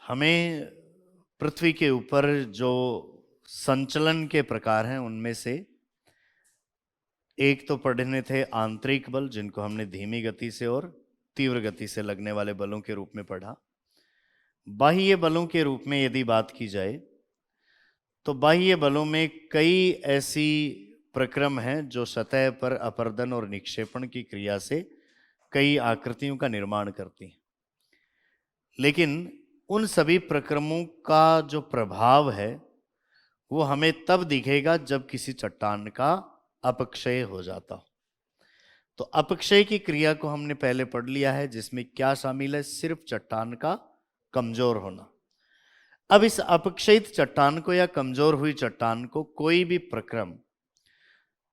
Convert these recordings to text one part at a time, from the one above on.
हमें पृथ्वी के ऊपर जो संचलन के प्रकार हैं उनमें से एक तो पढ़ने थे आंतरिक बल, जिनको हमने धीमी गति से और तीव्र गति से लगने वाले बलों के रूप में पढ़ा। बाह्य बलों के रूप में यदि बात की जाए तो बाह्य बलों में कई ऐसी प्रक्रम हैं जो सतह पर अपर्दन और निक्षेपण की क्रिया से कई आकृतियों का निर्माण करती हैं। लेकिन उन सभी प्रक्रमों का जो प्रभाव है वो हमें तब दिखेगा जब किसी चट्टान का अपक्षय हो जाता हो। तो अपक्षय की क्रिया को हमने पहले पढ़ लिया है, जिसमें क्या शामिल है? सिर्फ चट्टान का कमजोर होना। अब इस अपक्षयित चट्टान को या कमजोर हुई चट्टान को कोई भी प्रक्रम,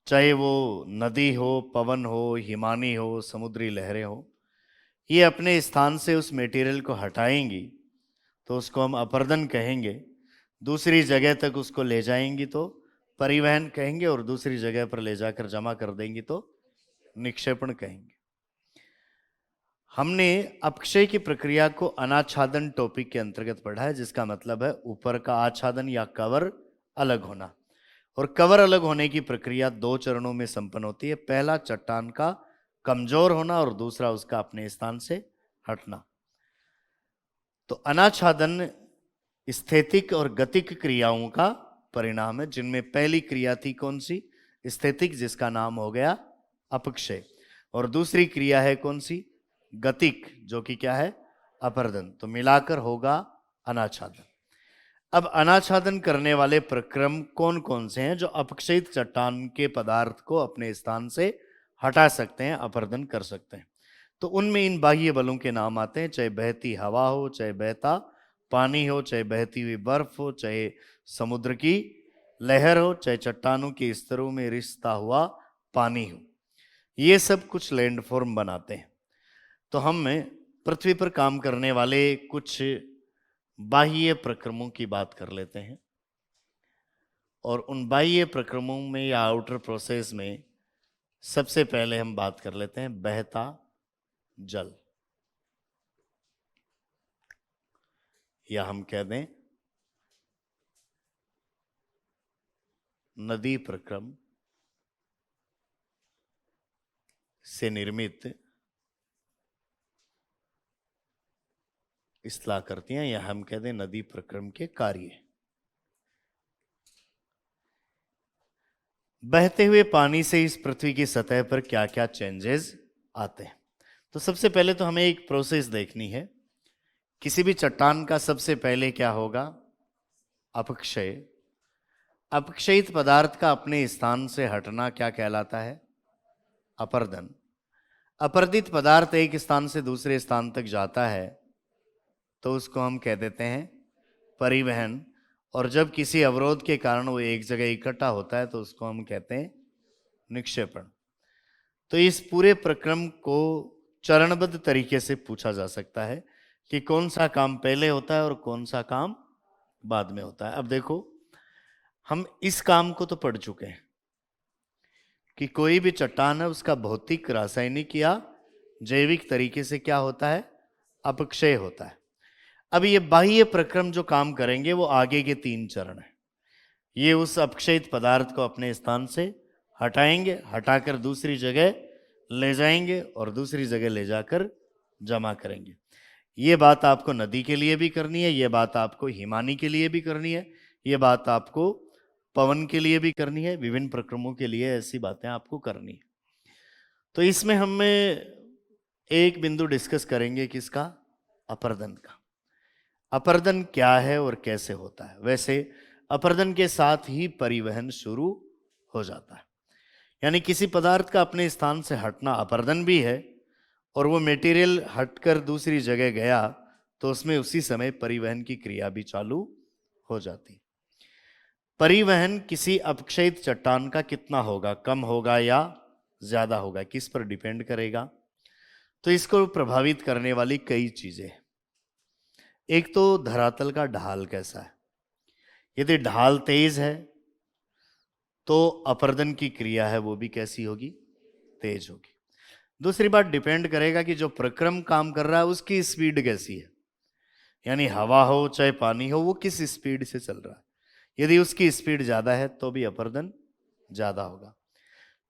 चाहे वो नदी हो, पवन हो, हिमानी हो, समुद्री लहरें हो, ये अपने स्थान से उस मेटीरियल को हटाएंगी तो उसको हम अपर्दन कहेंगे। दूसरी जगह तक उसको ले जाएंगी तो परिवहन कहेंगे, और दूसरी जगह पर ले जाकर जमा कर देंगी तो निक्षेपण कहेंगे। हमने अपक्षय की प्रक्रिया को अनाच्छादन टॉपिक के अंतर्गत पढ़ा है, जिसका मतलब है ऊपर का आच्छादन या कवर अलग होना। और कवर अलग होने की प्रक्रिया दो चरणों में संपन्न होती है। पहला चट्टान का कमजोर होना और दूसरा उसका अपने स्थान से हटना। तो अनाच्छादन स्थैतिक और गतिक क्रियाओं का परिणाम है, जिनमें पहली क्रिया थी कौन सी? स्थैतिक, जिसका नाम हो गया अपक्षय, और दूसरी क्रिया है कौन सी? गतिक, जो कि क्या है? अपर्दन। तो मिलाकर होगा अनाच्छादन। अब अनाच्छादन करने वाले प्रक्रम कौन कौन से हैं जो अपक्षयित चट्टान के पदार्थ को अपने स्थान से हटा सकते हैं, अपर्दन कर सकते हैं? तो उनमें इन बाह्य बलों के नाम आते हैं, चाहे बहती हवा हो, चाहे बहता पानी हो, चाहे बहती हुई बर्फ हो, चाहे समुद्र की लहर हो, चाहे चट्टानों के स्तरों में रिसता हुआ पानी हो। ये सब कुछ लैंडफॉर्म बनाते हैं। तो हम पृथ्वी पर काम करने वाले कुछ बाह्य प्रक्रमों की बात कर लेते हैं। और उन बाह्य प्रक्रमों में या आउटर प्रोसेस में सबसे पहले हम बात कर लेते हैं बहता जल, या हम कह दें नदी प्रक्रम से निर्मित स्थलाकृतियां, या हम कह दें नदी प्रक्रम के कार्य। बहते हुए पानी से इस पृथ्वी की सतह पर क्या क्या चेंजेस आते हैं? तो सबसे पहले तो हमें एक प्रोसेस देखनी है। किसी भी चट्टान का सबसे पहले क्या होगा? अपक्षय। अपक्षयित पदार्थ का अपने स्थान से हटना क्या कहलाता है? अपर्दन। अपर्दित पदार्थ एक स्थान से दूसरे स्थान तक जाता है तो उसको हम कह देते हैं परिवहन। और जब किसी अवरोध के कारण वो एक जगह इकट्ठा होता है तो उसको हम कहते हैं निक्षेपण। तो इस पूरे प्रक्रम को चरणबद्ध तरीके से पूछा जा सकता है कि कौन सा काम पहले होता है और कौन सा काम बाद में होता है। अब देखो, हम इस काम को तो पढ़ चुके हैं कि कोई भी चट्टान है उसका भौतिक, रासायनिक या जैविक तरीके से क्या होता है? अपक्षय होता है। अब ये बाह्य प्रक्रम जो काम करेंगे वो आगे के 3 चरण हैं। ये उस अपक्षयित पदार्थ को अपने स्थान से हटाएंगे, हटाकर दूसरी जगह ले जाएंगे और दूसरी जगह ले जाकर जमा करेंगे। ये बात आपको नदी के लिए भी करनी है, ये बात आपको हिमानी के लिए भी करनी है, ये बात आपको पवन के लिए भी करनी है। विभिन्न प्रक्रमों के लिए ऐसी बातें आपको करनी है। तो इसमें हम एक बिंदु डिस्कस करेंगे, किसका? अपर्दन का। अपर्दन क्या है और कैसे होता है? वैसे अपर्दन के साथ ही परिवहन शुरू हो जाता है, यानी किसी पदार्थ का अपने स्थान से हटना अपर्दन भी है, और वो मटेरियल हटकर दूसरी जगह गया तो उसमें उसी समय परिवहन की क्रिया भी चालू हो जाती। परिवहन किसी अपक्षयित चट्टान का कितना होगा? कम होगा या ज्यादा होगा? किस पर डिपेंड करेगा? तो इसको प्रभावित करने वाली कई चीजें। एक तो धरातल का ढाल कैसा है। यदि ढाल तेज है तो अपर्दन की क्रिया है वो भी कैसी होगी? तेज होगी। दूसरी बात डिपेंड करेगा कि जो प्रक्रम काम कर रहा है उसकी स्पीड कैसी है। यानी हवा हो चाहे पानी हो, वो किस स्पीड से चल रहा है। यदि उसकी स्पीड ज्यादा है तो भी अपर्दन ज्यादा होगा।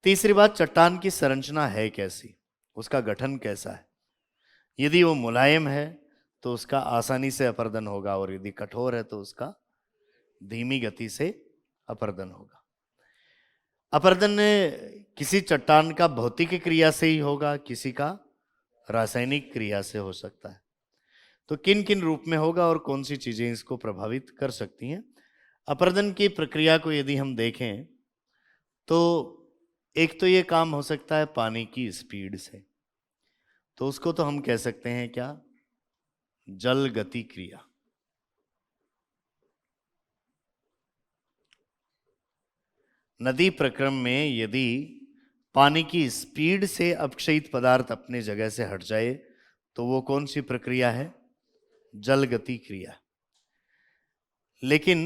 तीसरी बात, चट्टान की संरचना है कैसी, उसका गठन कैसा है। यदि वो मुलायम है तो उसका आसानी से अपर्दन होगा, और यदि कठोर है तो उसका धीमी गति से अपर्दन होगा। अपर्दन किसी चट्टान का भौतिक क्रिया से ही होगा, किसी का रासायनिक क्रिया से हो सकता है। तो किन किन रूप में होगा और कौन सी चीजें इसको प्रभावित कर सकती हैं। अपर्दन की प्रक्रिया को यदि हम देखें तो एक तो ये काम हो सकता है पानी की स्पीड से, तो उसको तो हम कह सकते हैं क्या, जल गति क्रिया। नदी प्रक्रम में यदि पानी की स्पीड से अपक्षयित पदार्थ अपने जगह से हट जाए तो वो कौन सी प्रक्रिया है, जल गति क्रिया। लेकिन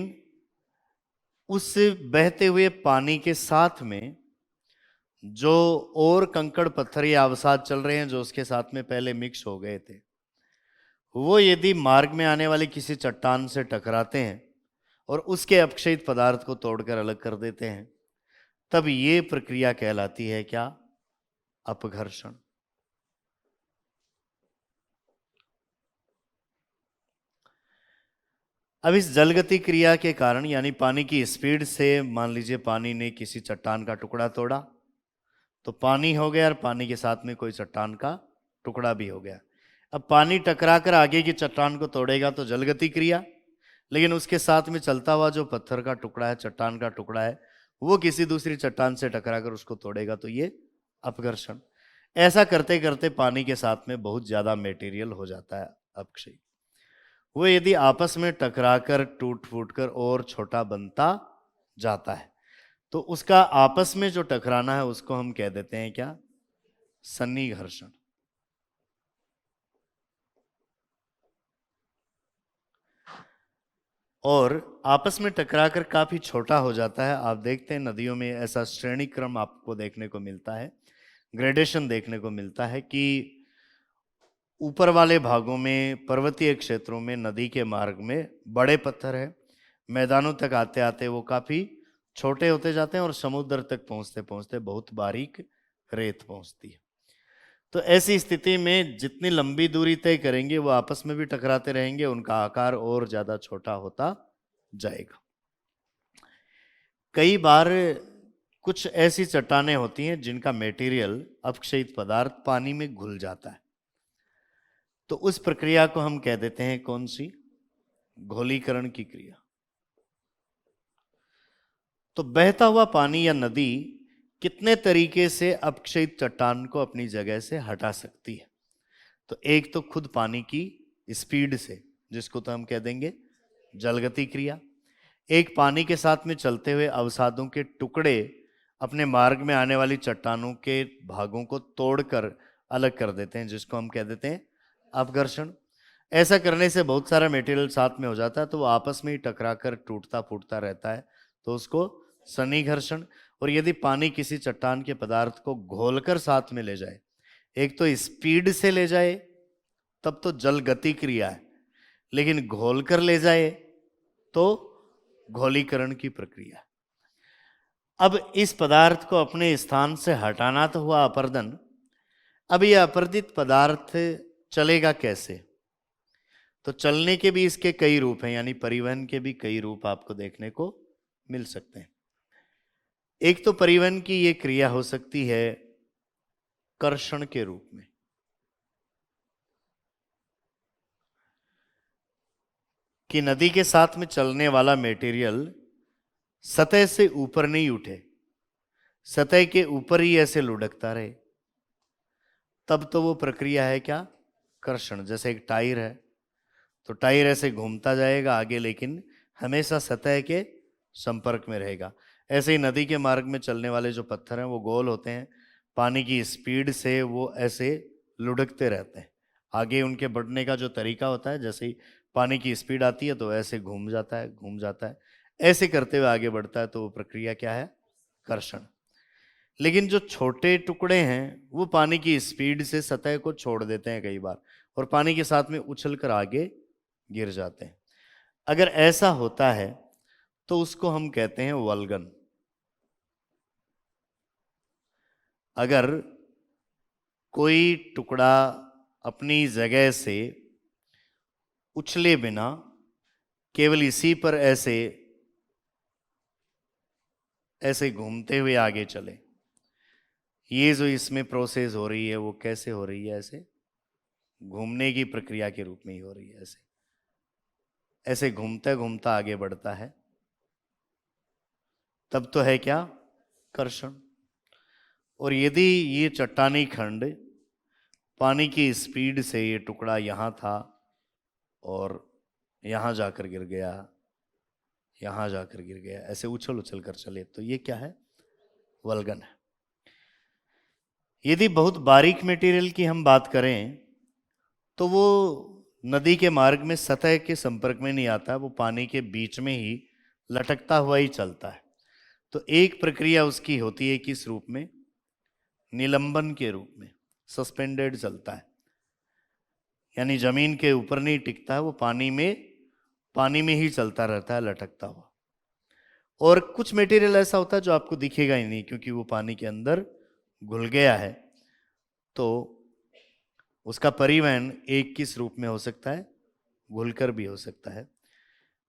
उस बहते हुए पानी के साथ में जो और कंकड़ पत्थर या अवसाद चल रहे हैं जो उसके साथ में पहले मिक्स हो गए थे, वो यदि मार्ग में आने वाली किसी चट्टान से टकराते हैं और उसके अपक्षयित पदार्थ को तोड़कर अलग कर देते हैं, तब ये प्रक्रिया कहलाती है क्या, अपघर्षण। अब इस जलगति क्रिया के कारण यानी पानी की स्पीड से मान लीजिए पानी ने किसी चट्टान का टुकड़ा तोड़ा, तो पानी हो गया और पानी के साथ में कोई चट्टान का टुकड़ा भी हो गया। अब पानी टकराकर आगे की चट्टान को तोड़ेगा तो जलगति क्रिया, लेकिन उसके साथ में चलता हुआ जो पत्थर का टुकड़ा है, चट्टान का टुकड़ा है, वो किसी दूसरी चट्टान से टकराकर उसको तोड़ेगा तो ये अपघर्षण। ऐसा करते करते पानी के साथ में बहुत ज्यादा मेटीरियल हो जाता है अपक्षय। वो यदि आपस में टकराकर टूट फूट कर और छोटा बनता जाता है तो उसका आपस में जो टकराना है उसको हम कह देते हैं क्या, सन्निघर्षण। और आपस में टकराकर काफी छोटा हो जाता है। आप देखते हैं नदियों में ऐसा श्रेणी क्रम आपको देखने को मिलता है, ग्रेडेशन देखने को मिलता है कि ऊपर वाले भागों में पर्वतीय क्षेत्रों में नदी के मार्ग में बड़े पत्थर है, मैदानों तक आते आते वो काफी छोटे होते जाते हैं और समुद्र तक पहुंचते पहुंचते बहुत बारीक रेत पहुंचती है। तो ऐसी स्थिति में जितनी लंबी दूरी तय करेंगे वो आपस में भी टकराते रहेंगे, उनका आकार और ज्यादा छोटा होता जाएगा। कई बार कुछ ऐसी चट्टानें होती हैं जिनका मेटीरियल अपक्षयित पदार्थ पानी में घुल जाता है, तो उस प्रक्रिया को हम कह देते हैं कौन सी, घोलीकरण की क्रिया। तो बहता हुआ पानी या नदी कितने तरीके से अपक्षयित चट्टान को अपनी जगह से हटा सकती है। तो एक तो खुद पानी की स्पीड से, जिसको तो हम कह देंगे जलगति क्रिया। एक पानी के साथ में चलते हुए अवसादों के टुकड़े अपने मार्ग में आने वाली चट्टानों के भागों को तोड़कर अलग कर देते हैं, जिसको हम कह देते हैं अपघर्षण। ऐसा करने से बहुत सारा मटेरियल साथ में हो जाता है तो वो आपस में ही टकराकर टूटता फूटता रहता है, तो उसको सन्निघर्षण। और यदि पानी किसी चट्टान के पदार्थ को घोलकर साथ में ले जाए, एक तो स्पीड से ले जाए तब तो जल गति क्रिया है, लेकिन घोलकर ले जाए तो घोलीकरण की प्रक्रिया है। अब इस पदार्थ को अपने स्थान से हटाना तो हुआ अपर्दन। अब यह अपर्दित पदार्थ चलेगा कैसे, तो चलने के भी इसके कई रूप हैं, यानी परिवहन के भी कई रूप आपको देखने को मिल सकते हैं। एक तो परिवहन की ये क्रिया हो सकती है कर्षण के रूप में, कि नदी के साथ में चलने वाला मटेरियल सतह से ऊपर नहीं उठे, सतह के ऊपर ही ऐसे लुढ़कता रहे, तब तो वो प्रक्रिया है क्या, कर्षण। जैसे एक टायर है तो टायर ऐसे घूमता जाएगा आगे, लेकिन हमेशा सतह के संपर्क में रहेगा। ऐसे ही नदी के मार्ग में चलने वाले जो पत्थर हैं वो गोल होते हैं, पानी की स्पीड से वो ऐसे लुढ़कते रहते हैं। आगे उनके बढ़ने का जो तरीका होता है, जैसे ही पानी की स्पीड आती है तो ऐसे घूम जाता है घूम जाता है, ऐसे करते हुए आगे बढ़ता है, तो वो प्रक्रिया क्या है, कर्षण। लेकिन जो छोटे टुकड़े हैं वो पानी की स्पीड से सतह को छोड़ देते हैं कई बार, और पानी के साथ में उछल कर आगे गिर जाते हैं। अगर ऐसा होता है तो उसको हम कहते हैं वल्गन। अगर कोई टुकड़ा अपनी जगह से उछले बिना केवल इसी पर ऐसे ऐसे घूमते हुए आगे चले, ये जो इसमें प्रोसेस हो रही है वो कैसे हो रही है? ऐसे घूमने की प्रक्रिया के रूप में ही हो रही है। ऐसे ऐसे घूमता घूमता आगे बढ़ता है, तब तो है क्या? कर्षण। और यदि ये चट्टानी खंड पानी की स्पीड से, ये टुकड़ा यहां था और यहां जाकर गिर गया, यहां जाकर गिर गया, ऐसे उछल उछल कर चले, तो ये क्या है? वल्गन है। यदि बहुत बारीक मटेरियल की हम बात करें तो वो नदी के मार्ग में सतह के संपर्क में नहीं आता, वो पानी के बीच में ही लटकता हुआ ही चलता है। तो एक प्रक्रिया उसकी होती है किस रूप में? निलंबन के रूप में, सस्पेंडेड चलता है, यानी जमीन के ऊपर नहीं टिकता है, वो पानी में ही चलता रहता है, लटकता हुआ। और कुछ मटेरियल ऐसा होता है जो आपको दिखेगा ही नहीं, क्योंकि वो पानी के अंदर घुल गया है। तो उसका परिवहन एक किस रूप में हो सकता है? घुलकर भी हो सकता है।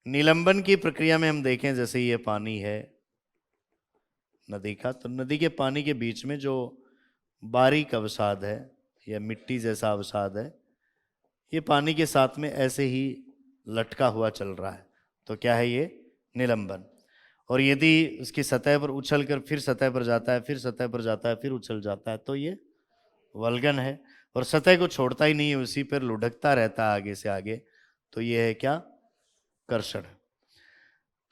निलंबन की प्रक्रिया में हम देखें, जैसे ये पानी है नदी का, तो नदी के पानी के बीच में जो बारीक अवसाद है या मिट्टी जैसा अवसाद है, ये पानी के साथ में ऐसे ही लटका हुआ चल रहा है, तो क्या है ये? निलंबन। और यदि उसकी सतह पर उछल कर फिर सतह पर जाता है, फिर सतह पर जाता है, फिर उछल जाता है, तो ये वल्गन है। और सतह को छोड़ता ही नहीं है, उसी पर लुढ़कता रहता है आगे से आगे, तो ये है क्या? कर्षण।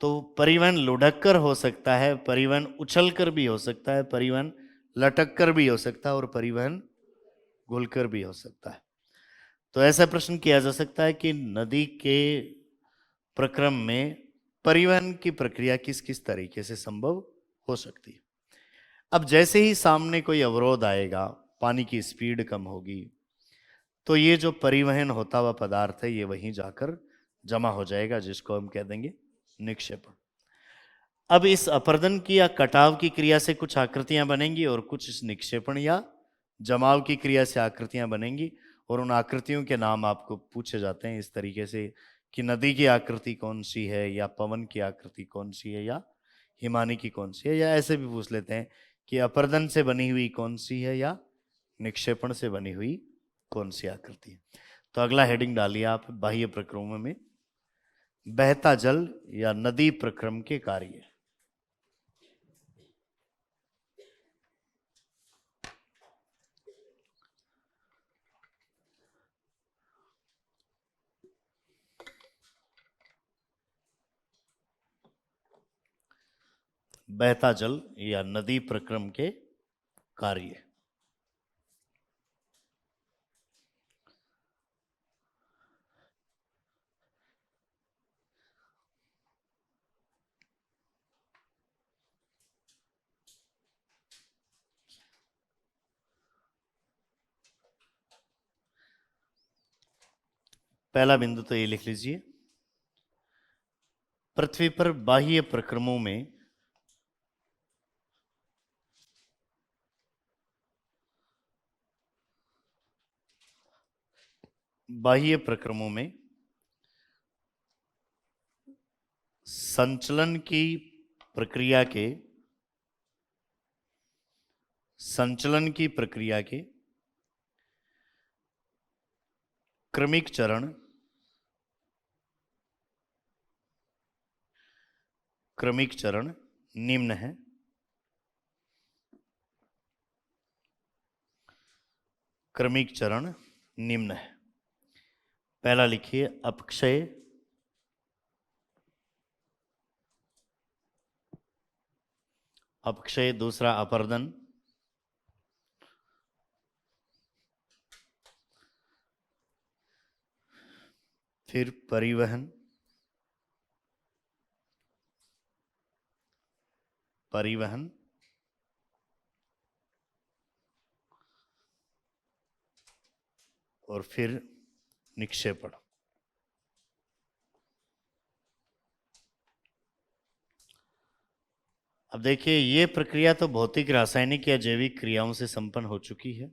तो परिवहन लुढ़क कर हो सकता है, परिवहन उछल कर भी हो सकता है, परिवहन लटक कर भी हो सकता है, और परिवहन घुलकर भी हो सकता है। तो ऐसा प्रश्न किया जा सकता है कि नदी के प्रक्रम में परिवहन की प्रक्रिया किस किस तरीके से संभव हो सकती है। अब जैसे ही सामने कोई अवरोध आएगा, पानी की स्पीड कम होगी, तो ये जो परिवहन होता हुआ पदार्थ है ये वहीं जाकर जमा हो जाएगा, जिसको हम कह देंगे निक्षेपण। अब इस अपर्दन की या कटाव की क्रिया से कुछ आकृतियां बनेंगी और कुछ इस निक्षेपण या जमाव की क्रिया से आकृतियां बनेंगी, और उन आकृतियों के नाम आपको पूछे जाते हैं इस तरीके से कि नदी की आकृति कौन सी है, या पवन की आकृति कौन सी है, या हिमानी की कौन सी है, या ऐसे भी पूछ लेते हैं कि अपर्दन से बनी हुई कौन सी है, या निक्षेपण से बनी हुई कौन सी आकृति है। तो अगला हेडिंग डालिए आप, बाह्य प्रक्रमों में बहता जल या नदी प्रक्रम के कार्य। बहता जल या नदी प्रक्रम के कार्य। पहला बिंदु तो ये लिख लीजिए, पृथ्वी पर बाह्य प्रक्रमों में बाह्य प्रक्रमों में संचलन की प्रक्रिया के क्रमिक चरण निम्न है। क्रमिक चरण निम्न है। पहला लिखिए अपक्षय, अपक्षय, दूसरा अपर्दन, फिर परिवहन, परिवहन, और फिर निक्षेपण। अब देखिए, ये प्रक्रिया तो भौतिक, रासायनिक या जैविक क्रियाओं से संपन्न हो चुकी है।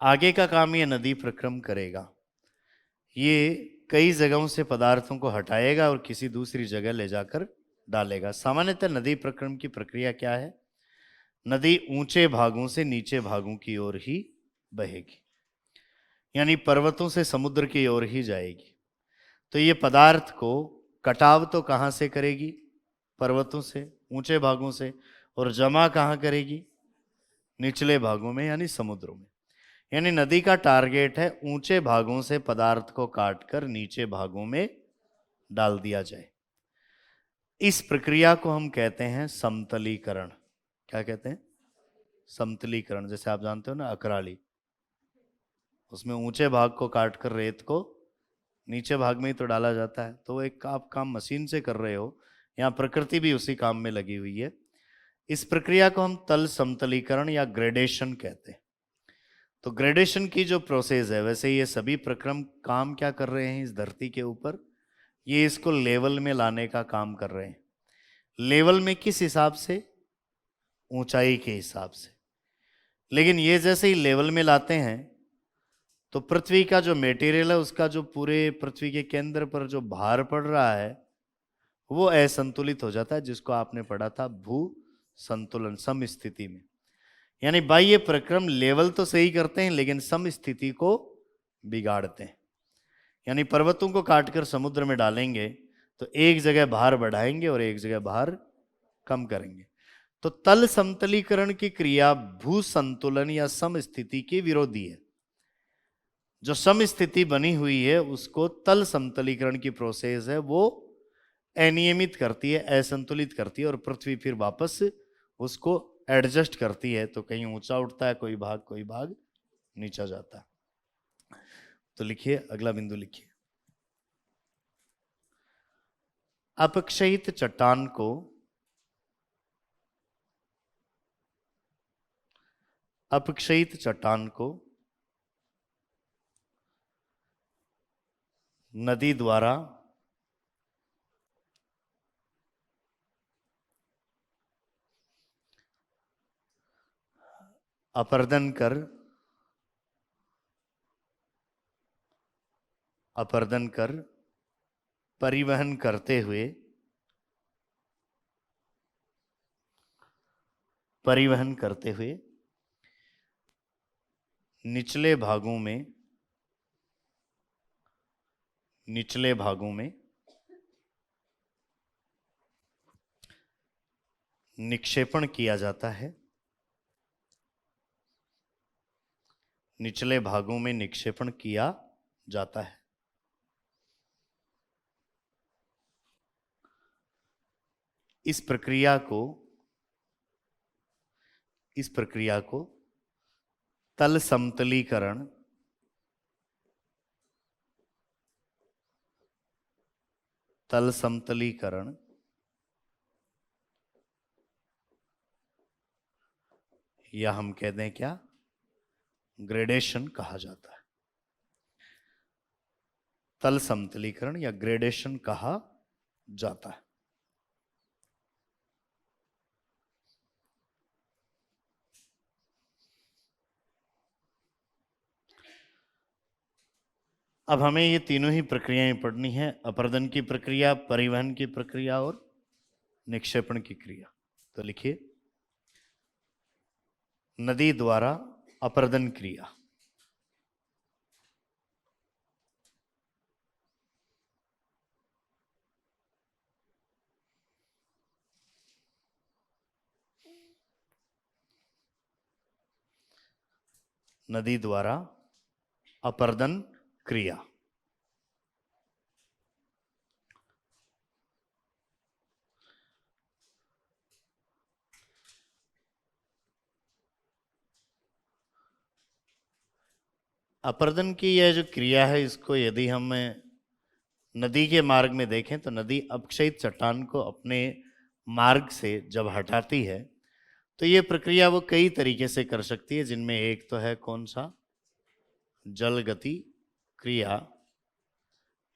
आगे का काम ये नदी प्रक्रम करेगा। ये कई जगहों से पदार्थों को हटाएगा और किसी दूसरी जगह ले जाकर डालेगा। सामान्यतः नदी प्रक्रम की प्रक्रिया क्या है? नदी ऊंचे भागों से नीचे भागों की ओर ही बहेगी, यानी पर्वतों से समुद्र की ओर ही जाएगी। तो ये पदार्थ को कटाव तो कहाँ से करेगी? पर्वतों से, ऊंचे भागों से। और जमा कहाँ करेगी? निचले भागों में, यानी समुद्रों में। यानी नदी का टारगेट है ऊंचे भागों से पदार्थ को काटकर नीचे भागों में डाल दिया जाए। इस प्रक्रिया को हम कहते हैं समतलीकरण। क्या कहते हैं? समतलीकरण। जैसे आप जानते हो ना, अकराली, उसमें ऊंचे भाग को काटकर रेत को नीचे भाग में ही तो डाला जाता है। तो एक आप काम मशीन से कर रहे हो, यहाँ प्रकृति भी उसी काम में लगी हुई है। इस प्रक्रिया को हम तल समतलीकरण या ग्रेडेशन कहते हैं। तो ग्रेडेशन की जो प्रोसेस है, वैसे ये सभी प्रक्रम काम क्या कर रहे हैं इस धरती के ऊपर? ये इसको लेवल में लाने का काम कर रहे हैं। लेवल में किस हिसाब से? ऊंचाई के हिसाब से। लेकिन ये जैसे ही लेवल में लाते हैं तो पृथ्वी का जो मेटीरियल है, उसका जो पूरे पृथ्वी के केंद्र पर जो भार पड़ रहा है वो असंतुलित हो जाता है, जिसको आपने पढ़ा था भू संतुलन, सम स्थिति में। यानी बाह्य प्रक्रम लेवल तो सही करते हैं लेकिन सम स्थिति को बिगाड़ते हैं। यानी पर्वतों को काटकर समुद्र में डालेंगे तो एक जगह भार बढ़ाएंगे और एक जगह भार कम करेंगे। तो तल समतलीकरण की क्रिया भू संतुलन या सम स्थिति के विरोधी है। जो सम स्थिति बनी हुई है उसको तल समतलीकरण की प्रोसेस है वो अनियमित करती है, असंतुलित करती है, और पृथ्वी फिर वापस उसको एडजस्ट करती है। तो कहीं ऊंचा उठता है कोई भाग नीचा जाता है। तो लिखिए, अगला बिंदु लिखिए। अपक्षयित चट्टान को नदी द्वारा अपरदन कर परिवहन करते हुए निचले भागों में निक्षेपण किया जाता है। निचले भागों में निक्षेपण किया जाता है। इस प्रक्रिया को तल समतलीकरण या हम कहते हैं क्या, ग्रेडेशन कहा जाता है। तल समतलीकरण या ग्रेडेशन कहा जाता है। अब हमें ये तीनों ही प्रक्रियाएं पढ़नी है, अपरदन की प्रक्रिया, परिवहन की प्रक्रिया और निक्षेपण की क्रिया। तो लिखिए, नदी द्वारा अपरदन क्रिया। नदी द्वारा अपरदन क्रिया। अपरदन की यह जो क्रिया है, इसको यदि हम नदी के मार्ग में देखें तो नदी अपक्षयित चट्टान को अपने मार्ग से जब हटाती है तो ये प्रक्रिया वो कई तरीके से कर सकती है, जिनमें एक तो है कौन सा, जल गति क्रिया,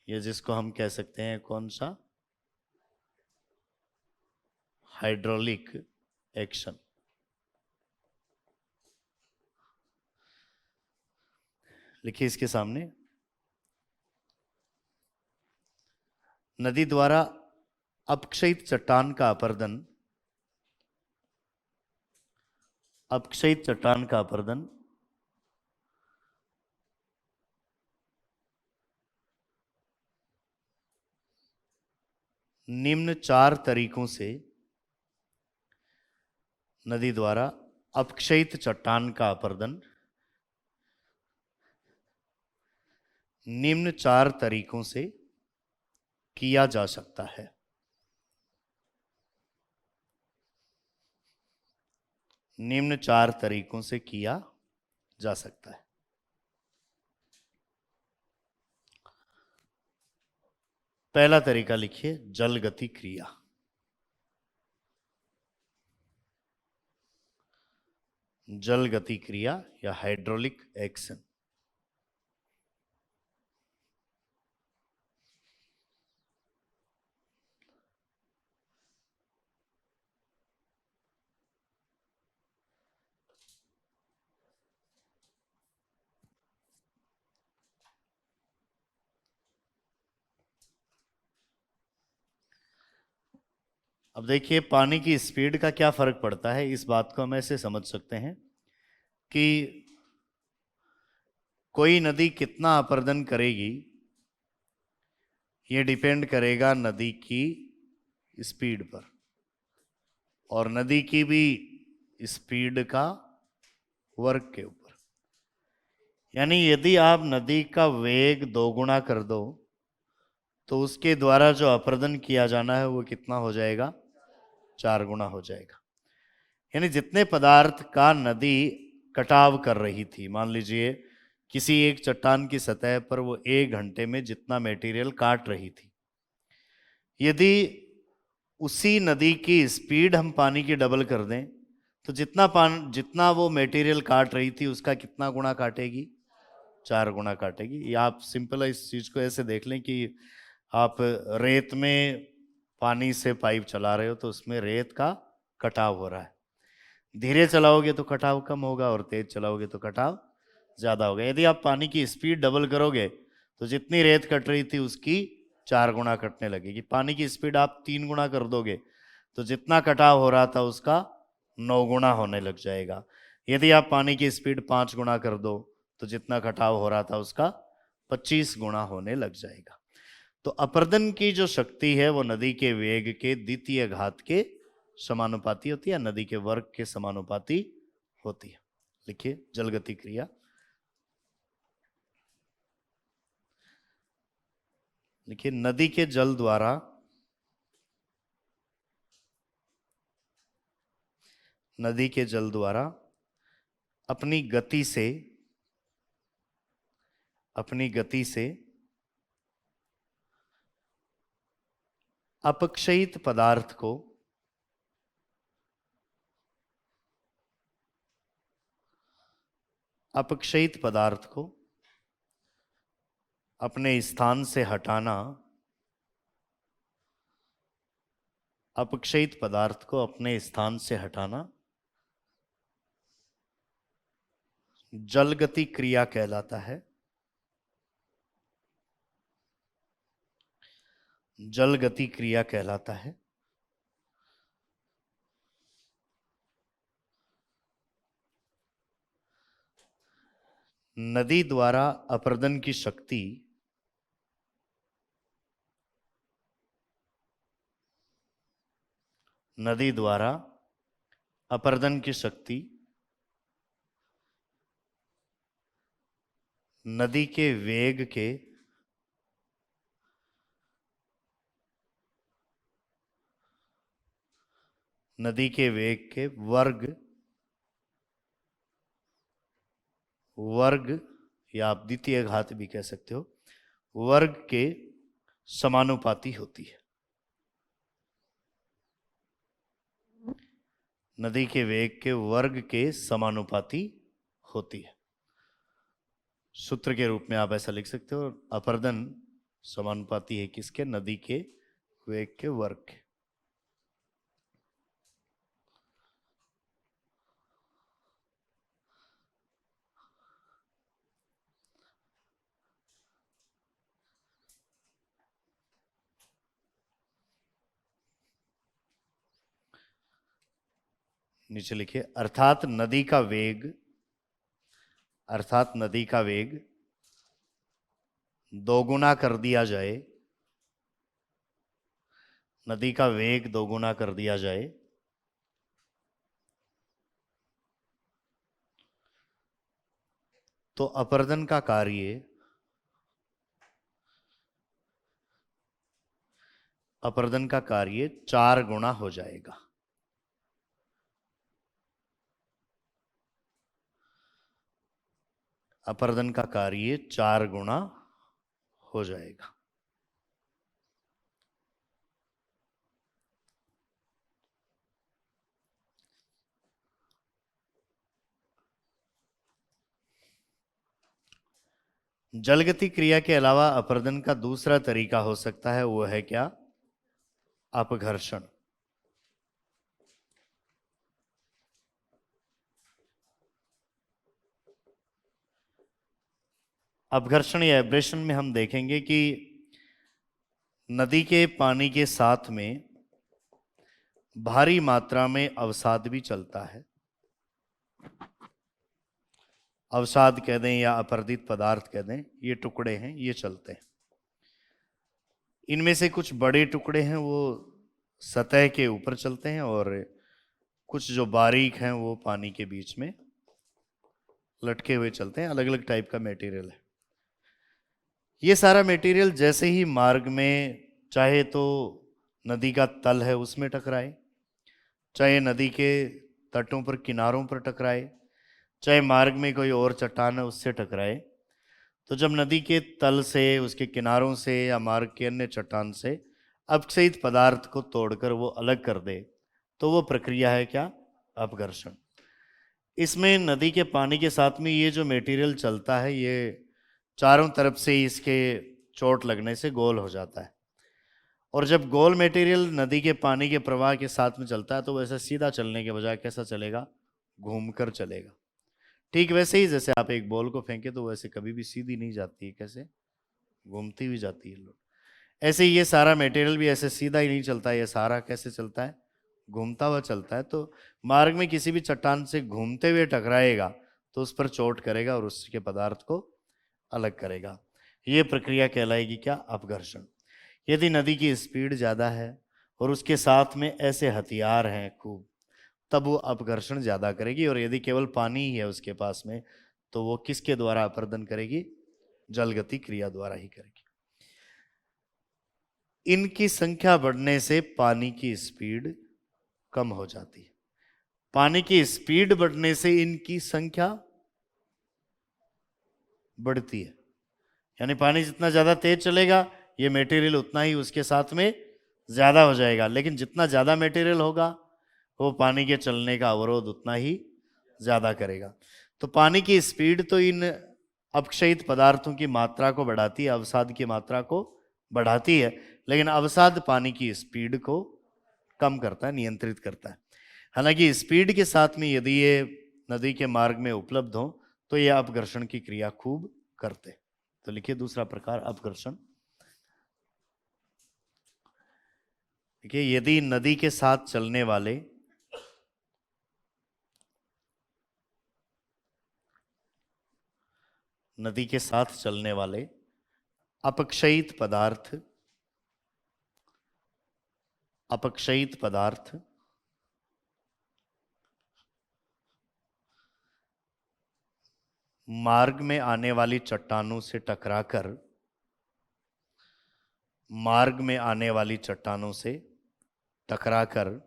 या जिसको हम कह सकते हैं कौन सा, हाइड्रोलिक एक्शन। लिखिए इसके सामने, नदी द्वारा अपक्षयित चट्टान का अपरदन, अपक्षयित चट्टान का अपरदन निम्न 4 तरीकों से, नदी द्वारा अपक्षयित चट्टान का अपरदन निम्न 4 तरीकों से किया जा सकता है। निम्न 4 तरीकों से किया जा सकता है। पहला तरीका लिखिए, जल गति क्रिया। जल गति क्रिया या हाइड्रोलिक एक्शन। अब देखिए पानी की स्पीड का क्या फर्क पड़ता है, इस बात को हम ऐसे समझ सकते हैं कि कोई नदी कितना अपरदन करेगी ये डिपेंड करेगा नदी की स्पीड पर, और नदी की भी स्पीड का वर्क के ऊपर। यानी यदि आप नदी का वेग 2 गुना कर दो तो उसके द्वारा जो अपरदन किया जाना है वो कितना हो जाएगा, 4 गुना हो जाएगा। यानी जितने पदार्थ का नदी कटाव कर रही थी, मान लीजिए किसी एक चट्टान की सतह पर वो 1 घंटे में जितना मटेरियल काट रही थी, यदि उसी नदी की स्पीड हम पानी की डबल कर दें तो जितना वो मटेरियल काट रही थी उसका कितना गुना काटेगी, 4 गुना काटेगी। या आप सिंपल इस चीज को ऐसे देख लें कि आप रेत में पानी से पाइप चला रहे हो तो उसमें रेत का कटाव हो रहा है। धीरे चलाओगे तो कटाव कम होगा और तेज चलाओगे तो कटाव ज्यादा होगा। यदि आप पानी की स्पीड डबल करोगे तो जितनी रेत कट रही थी उसकी 4 गुना कटने लगेगी। पानी की स्पीड आप 3 गुना कर दोगे तो जितना कटाव हो रहा था उसका 9 गुना होने लग जाएगा। यदि आप पानी की स्पीड 5 गुना कर दो तो जितना कटाव हो रहा था उसका 25 गुना होने लग जाएगा। तो अपरदन की जो शक्ति है वो नदी के वेग के द्वितीय घात के समानुपाती होती है, नदी के वर्ग के समानुपाती होती है। लिखिए जलगति क्रिया। लिखिए नदी के जल द्वारा अपनी गति से अपक्षयित पदार्थ को अपने स्थान से हटाना, अपक्षयित पदार्थ को अपने स्थान से हटाना जलगति क्रिया कहलाता है। जलगति क्रिया कहलाता है। नदी द्वारा अपरदन की शक्ति नदी के वेग के वर्ग या आप द्वितीय घात भी कह सकते हो, वर्ग के समानुपाती होती है। नदी के वेग के वर्ग के समानुपाती होती है। सूत्र के रूप में आप ऐसा लिख सकते हो, अपरदन समानुपाती है किसके, नदी के वेग के वर्ग के। नीचे लिखिए, अर्थात नदी का वेग, अर्थात नदी का वेग दोगुना कर दिया जाए, नदी का वेग दोगुना कर दिया जाए तो अपरदन का कार्य, अपरदन का कार्य 4 गुना हो जाएगा। अपरदन का कार्य 4 गुना हो जाएगा। जलगति क्रिया के अलावा अपरदन का दूसरा तरीका हो सकता है, वो है क्या? अपघर्षण। अपघर्षण या एब्रेशन में हम देखेंगे कि नदी के पानी के साथ में भारी मात्रा में अवसाद भी चलता है। अवसाद कह दें या अपरदित पदार्थ कह दें, ये टुकड़े हैं, ये चलते हैं। इनमें से कुछ बड़े टुकड़े हैं वो सतह के ऊपर चलते हैं और कुछ जो बारीक हैं वो पानी के बीच में लटके हुए चलते हैं। अलग अलग टाइप का मटेरियल है। ये सारा मटेरियल जैसे ही मार्ग में, चाहे तो नदी का तल है उसमें टकराए, चाहे नदी के तटों पर किनारों पर टकराए, चाहे मार्ग में कोई और चट्टान है उससे टकराए, तो जब नदी के तल से, उसके किनारों से या मार्ग के अन्य चट्टान से अपक्षयित पदार्थ को तोड़कर वो अलग कर दे, तो वो प्रक्रिया है क्या? अपघर्षण। इसमें नदी के पानी के साथ में ये जो मटेरियल चलता है, ये चारों तरफ से इसके चोट लगने से गोल हो जाता है। और जब गोल मटेरियल नदी के पानी के प्रवाह के साथ में चलता है तो वैसे सीधा चलने के बजाय कैसा चलेगा? घूमकर चलेगा। ठीक वैसे ही जैसे आप एक बॉल को फेंके तो वैसे कभी भी सीधी नहीं जाती है, कैसे? घूमती हुई जाती है। लोग ऐसे ही ये सारा मटेरियल भी ऐसे सीधा ही नहीं चलता है, ये सारा कैसे चलता है? घूमता हुआ चलता है। तो मार्ग में किसी भी चट्टान से घूमते हुए टकराएगा तो उस पर चोट करेगा और उसके पदार्थ को अलग करेगा। ये प्रक्रिया कहलाएगी क्या? अपघर्षण। यदि नदी की स्पीड ज़्यादा है और उसके साथ में ऐसे हथियार हैं खूब, तब वो अपघर्षण ज़्यादा करेगी। और यदि केवल पानी ही है उसके पास में, तो वो किसके द्वारा अपरदन करेगी? जलगति क्रिया द्वारा ही करेगी। इनकी संख्या बढ़ने से पानी की स्पीड कम हो जाती है। पानी की स्पीड बढ़ने से इनकी संख्या बढ़ती है। यानी पानी जितना ज़्यादा तेज चलेगा, ये मटेरियल उतना ही उसके साथ में ज़्यादा हो जाएगा। लेकिन जितना ज़्यादा मटेरियल होगा, वो पानी के चलने का अवरोध उतना ही ज़्यादा करेगा। तो पानी की स्पीड तो इन अपक्षयित पदार्थों की मात्रा को बढ़ाती है, अवसाद की मात्रा को बढ़ाती है, लेकिन अवसाद पानी की स्पीड को कम करता है, नियंत्रित करता है। हालांकि स्पीड के साथ में यदि ये नदी के मार्ग में उपलब्ध हो तो ये अपघर्षण की क्रिया खूब करते। तो लिखिए दूसरा प्रकार अपघर्षण। देखिए, यदि नदी के साथ चलने वाले नदी के साथ चलने वाले अपक्षयित पदार्थ, अपक्षयित पदार्थ मार्ग में आने वाली चट्टानों से टकराकर, मार्ग में आने वाली चट्टानों से टकराकर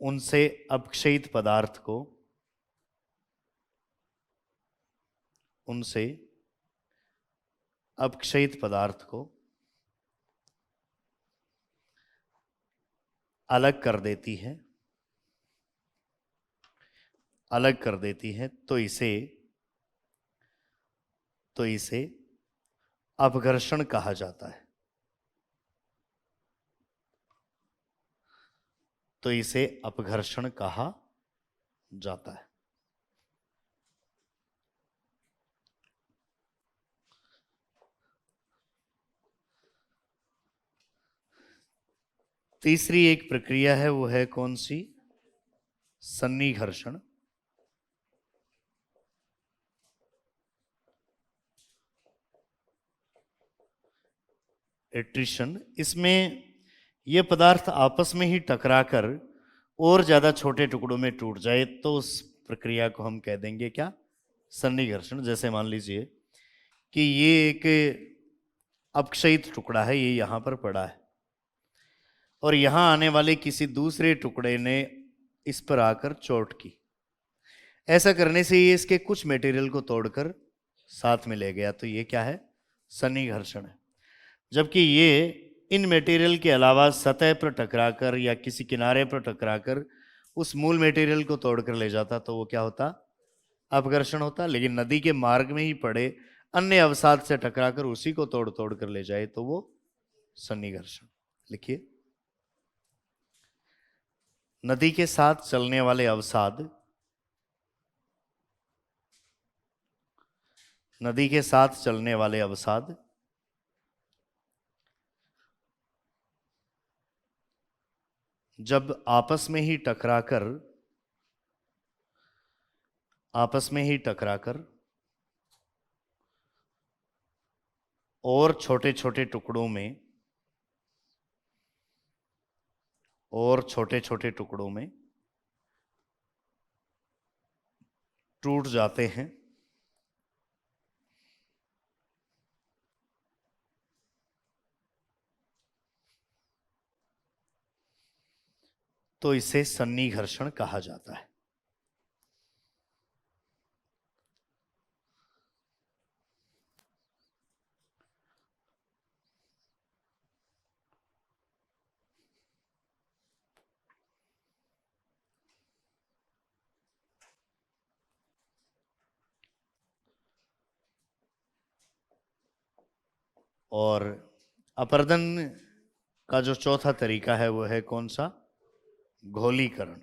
उनसे अपक्षयित पदार्थ को, उनसे अपक्षयित पदार्थ को अलग कर देती है, अलग कर देती है, तो इसे अपघर्षण कहा जाता है। तो इसे अपघर्षण कहा जाता है। तीसरी एक प्रक्रिया है, वो है कौन सी? सन्निघर्षण। एट्रिशन। इसमें ये पदार्थ आपस में ही टकराकर और ज्यादा छोटे टुकड़ों में टूट जाए तो उस प्रक्रिया को हम कह देंगे क्या? सन्निघर्षण। जैसे मान लीजिए कि ये एक अपक्षयित टुकड़ा है, ये यहां पर पड़ा है और यहां आने वाले किसी दूसरे टुकड़े ने इस पर आकर चोट की। ऐसा करने से ये इसके कुछ मटेरियल को तोड़कर साथ में ले गया, तो ये क्या है? सन्निघर्षण है। जबकि ये इन मटेरियल के अलावा सतह पर टकराकर या किसी किनारे पर टकराकर उस मूल मटेरियल को तोड़कर ले जाता तो वो क्या होता? अपघर्षण होता। लेकिन नदी के मार्ग में ही पड़े अन्य अवसाद से टकराकर उसी को तोड़ तोड़ कर ले जाए तो वो सन्निघर्षण। लिखिए, नदी के साथ चलने वाले अवसाद, नदी के साथ चलने वाले अवसाद जब आपस में ही टकराकर और छोटे छोटे टुकड़ों में टूट जाते हैं तो इसे सन्निघर्षण कहा जाता है। और अपरदन का जो चौथा तरीका है वो है कौन सा? घोलीकरण।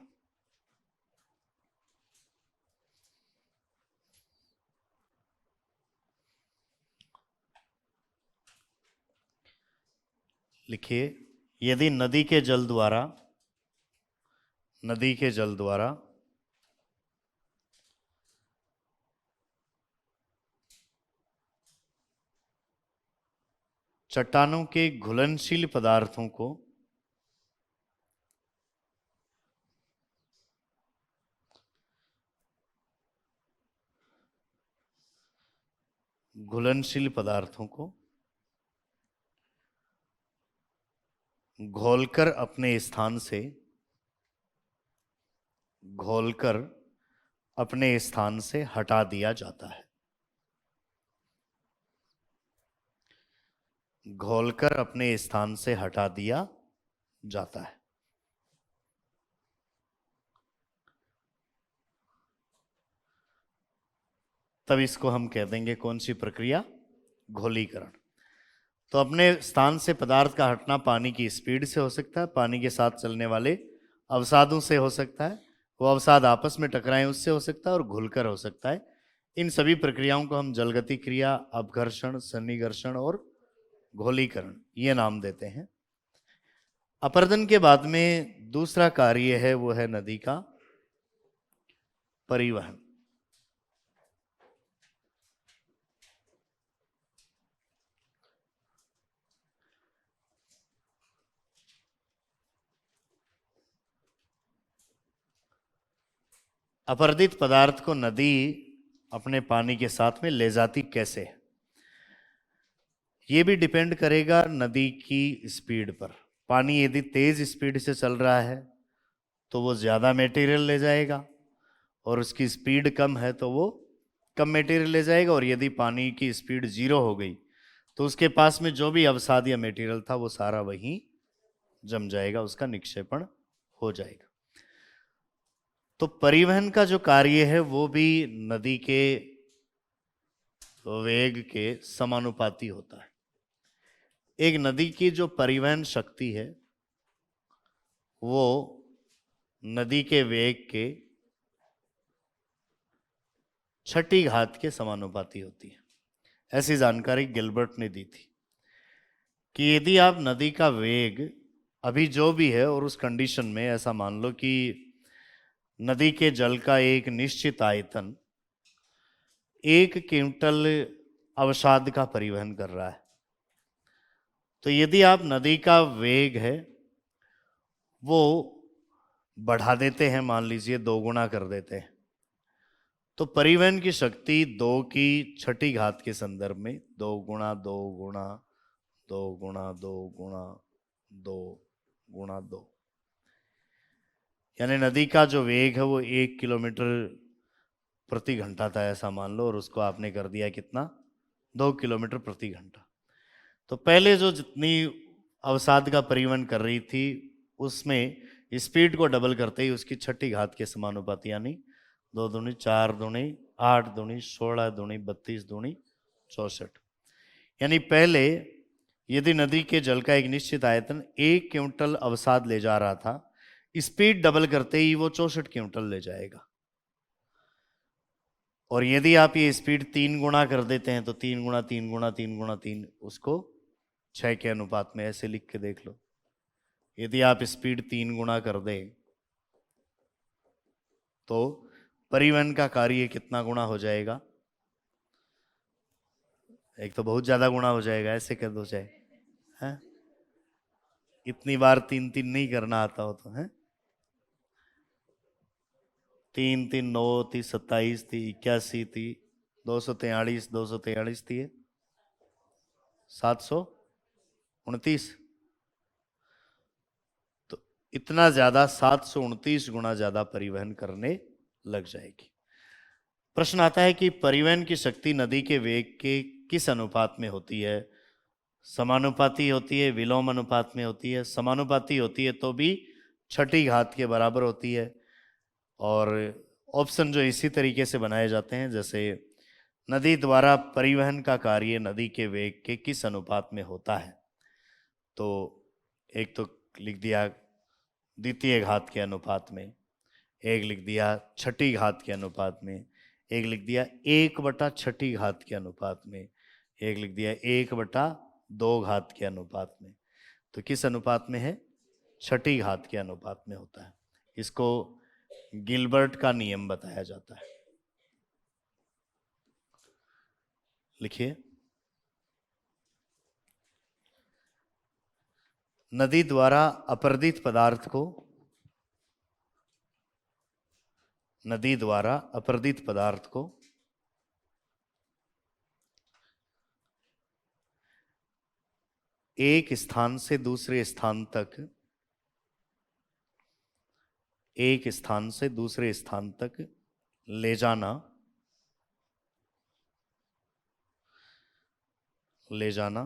लिखिए, यदि नदी के जल द्वारा चट्टानों के घुलनशील पदार्थों को घोलकर अपने स्थान से हटा दिया जाता है। घोलकर अपने स्थान से हटा दिया जाता है। तब इसको हम कह देंगे कौन सी प्रक्रिया? घोलीकरण। तो अपने स्थान से पदार्थ का हटना पानी की स्पीड से हो सकता है, पानी के साथ चलने वाले अवसादों से हो सकता है, वो अवसाद आपस में टकराएं उससे हो सकता है, और घुलकर हो सकता है। इन सभी प्रक्रियाओं को हम जलगति क्रिया, अपघर्षण, सन्निघर्षण और घोलीकरण ये नाम देते हैं। अपरदन के बाद में दूसरा कार्य है वो है नदी का परिवहन। अपरदित पदार्थ को नदी अपने पानी के साथ में ले जाती कैसे है, ये भी डिपेंड करेगा नदी की स्पीड पर। पानी यदि तेज स्पीड से चल रहा है तो वो ज्यादा मटेरियल ले जाएगा, और उसकी स्पीड कम है तो वो कम मटेरियल ले जाएगा। और यदि पानी की स्पीड 0 हो गई तो उसके पास में जो भी अवसाद या मटेरियल था वो सारा वहीं जम जाएगा, उसका निक्षेपण हो जाएगा। तो परिवहन का जो कार्य है वो भी नदी के वेग के समानुपाती होता है। एक नदी की जो परिवहन शक्ति है वो नदी के वेग के छठी घात के समानुपाती होती है। ऐसी जानकारी गिलबर्ट ने दी थी कि यदि आप नदी का वेग अभी जो भी है और उस कंडीशन में ऐसा मान लो कि नदी के जल का एक निश्चित आयतन 1 क्विंटल अवसाद का परिवहन कर रहा है, तो यदि आप नदी का वेग है वो बढ़ा देते हैं, मान लीजिए 2 गुना कर देते हैं, तो परिवहन की शक्ति 2 की 6 घात के संदर्भ में 2 गुणा 2 गुणा 2 गुणा 2 गुणा 2 गुणा 2, यानी नदी का जो वेग है वो 1 किलोमीटर प्रति घंटा था ऐसा मान लो, और उसको आपने कर दिया कितना, 2 किलोमीटर प्रति घंटा। तो पहले जो जितनी अवसाद का परिवहन कर रही थी उसमें स्पीड को डबल करते ही उसकी 6 घात के समानुपाती, यानी 2 दूनी 4 दूनी 8 दूनी 16 दूनी 32 दूनी 64, यानी पहले यदि नदी के जल का एक निश्चित आयतन 1 क्विंटल अवसाद ले जा रहा था, स्पीड डबल करते ही वो 64 क्विंटल ले जाएगा। और यदि आप ये स्पीड 3 गुना कर देते हैं तो 3 गुणा 3 गुणा 3 गुणा 3, उसको 6 के अनुपात में ऐसे लिख के देख लो। यदि आप स्पीड 3 गुना कर दें तो परिवहन का कार्य कितना गुना हो जाएगा, एक तो बहुत ज्यादा गुना हो जाएगा, ऐसे कर दो चाहे है, इतनी बार 3 3 नहीं करना आता हो तो है, 3 3 9 थी 27 थी 81 थी 243 243 थी 729, तो इतना ज्यादा 729 गुना ज्यादा परिवहन करने लग जाएगी। प्रश्न आता है कि परिवहन की शक्ति नदी के वेग के किस अनुपात में होती है, समानुपाती होती है, विलोम अनुपात में होती है। समानुपाती होती है तो भी 6 घात के बराबर होती है, और ऑप्शन जो इसी तरीके से बनाए जाते हैं जैसे नदी द्वारा परिवहन का कार्य नदी के वेग के किस अनुपात में होता है, तो एक तो लिख दिया द्वितीय घात के अनुपात में, एक लिख दिया 6 घात के अनुपात में, एक लिख दिया 1/6 घात के अनुपात में, एक लिख दिया 1/2 घात के अनुपात में। तो किस अनुपात में है, 6 घात के अनुपात में होता है। इसको गिलबर्ट का नियम बताया जाता है। लिखिए, नदी द्वारा अपरदित पदार्थ को, नदी द्वारा अपरदित पदार्थ को एक स्थान से दूसरे स्थान तक, एक स्थान से दूसरे स्थान तक ले जाना, ले जाना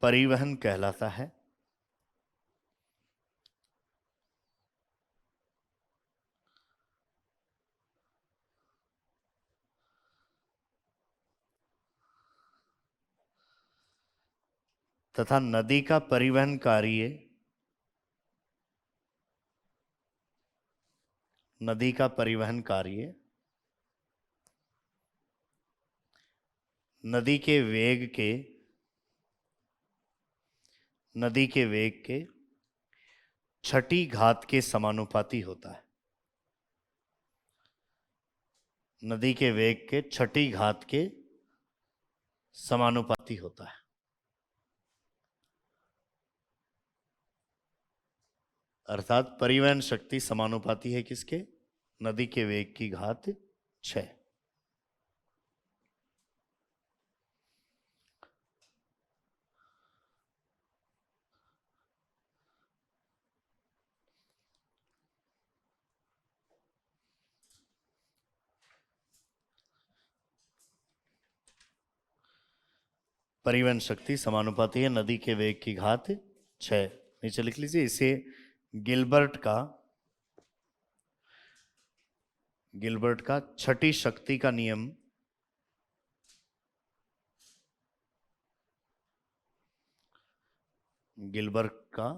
परिवहन कहलाता है। तथा नदी का परिवहन कार्य, नदी का परिवहन कार्य नदी के वेग के, नदी के वेग के 6 घात के समानुपाती होता है। नदी के वेग के 6 घात के समानुपाती होता है। अर्थात परिवहन शक्ति समानुपाती है किसके, नदी के वेग की घात 6। परिवहन शक्ति समानुपाती है नदी के वेग की घात 6। नीचे लिख लीजिए इसे गिलबर्ट का, गिलबर्ट का छठी शक्ति का नियम, गिलबर्ट का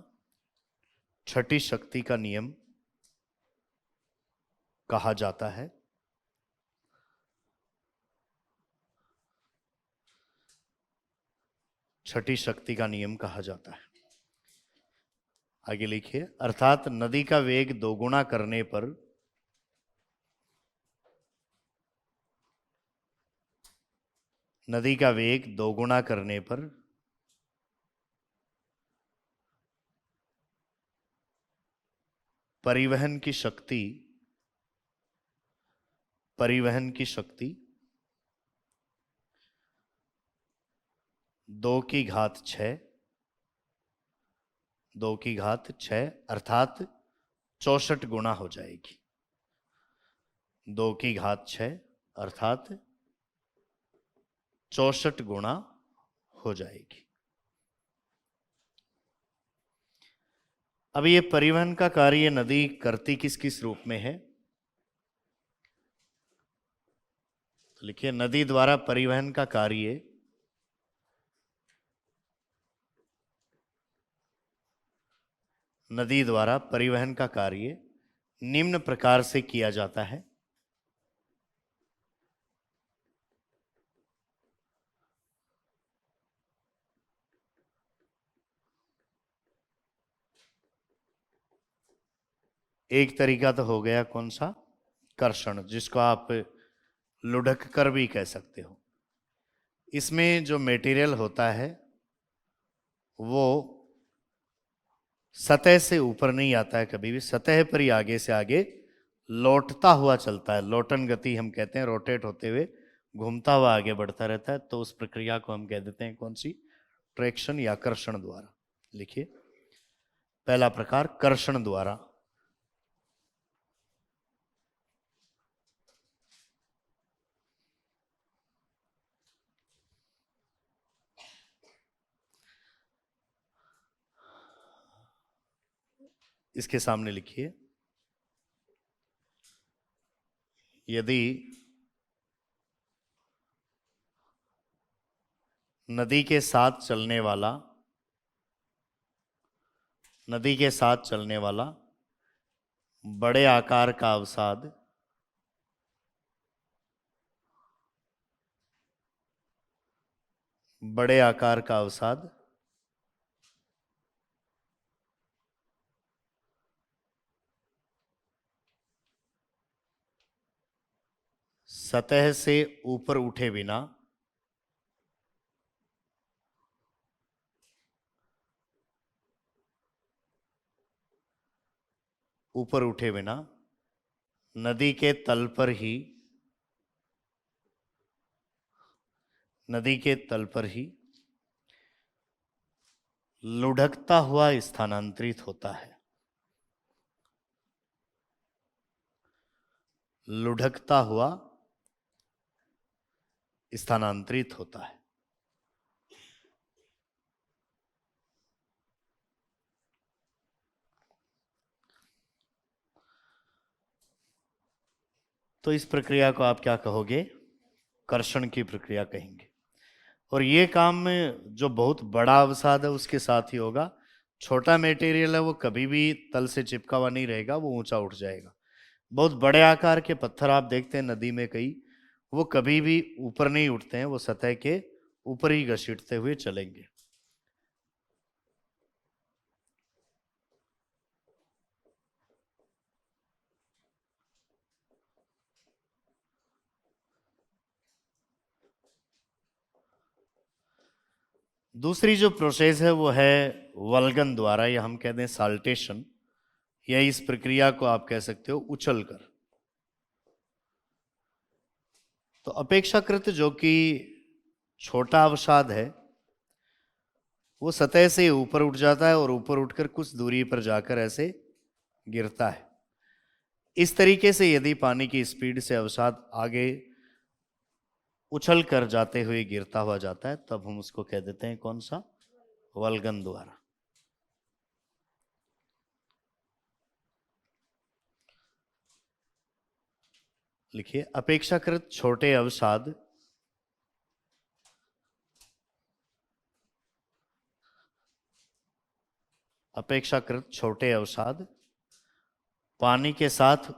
छठी शक्ति का नियम कहा जाता है। छठी शक्ति का नियम कहा जाता है। आगे लिखिए, अर्थात नदी का वेग दोगुना करने पर नदी का वेग दोगुना करने पर परिवहन की शक्ति 2 की घात 6 अर्थात 64 गुना हो जाएगी। 2 की घात 6 अर्थात 64 गुना हो जाएगी। अब ये परिवहन का कार्य नदी करती किस किस रूप में है? तो लिखिए, नदी द्वारा परिवहन का कार्य निम्न प्रकार से किया जाता है। एक तरीका तो हो गया कौन सा? कर्षण, जिसको आप लुढ़क कर भी कह सकते हो। इसमें जो मटेरियल होता है वो सतह से ऊपर नहीं आता है, कभी भी सतह पर ही आगे से आगे लौटता हुआ चलता है। लोटन गति हम कहते हैं, रोटेट होते हुए घूमता हुआ आगे बढ़ता रहता है। तो उस प्रक्रिया को हम कह देते हैं कौन सी? ट्रैक्शन या कर्षण द्वारा। लिखिए, पहला प्रकार कर्षण द्वारा। इसके सामने लिखिए, यदि नदी के साथ चलने वाला बड़े आकार का अवसाद सतह से ऊपर उठे बिना नदी के तल पर ही लुढ़कता हुआ स्थानांतरित होता है। लुढ़कता हुआ स्थानांतरित होता है। तो इस प्रक्रिया को आप क्या कहोगे? कर्षण की प्रक्रिया कहेंगे। और ये काम में जो बहुत बड़ा अवसाद है उसके साथ ही होगा। छोटा मटेरियल है वो कभी भी तल से चिपका हुआ नहीं रहेगा, वो ऊंचा उठ जाएगा। बहुत बड़े आकार के पत्थर आप देखते हैं नदी में कई, वो कभी भी ऊपर नहीं उठते हैं, वो सतह के ऊपर ही घसीटते हुए चलेंगे। दूसरी जो प्रोसेस है वो है वल्गन द्वारा, या हम कहते हैं साल्टेशन, या इस प्रक्रिया को आप कह सकते हो उछल कर। तो अपेक्षाकृत जो कि छोटा अवसाद है वो सतह से ऊपर उठ जाता है और ऊपर उठकर कुछ दूरी पर जाकर ऐसे गिरता है। इस तरीके से यदि पानी की स्पीड से अवसाद आगे उछल कर जाते हुए गिरता हुआ जाता है, तब हम उसको कह देते हैं कौन सा? वल्गन द्वारा। लिखिए, अपेक्षाकृत छोटे अवसाद पानी के साथ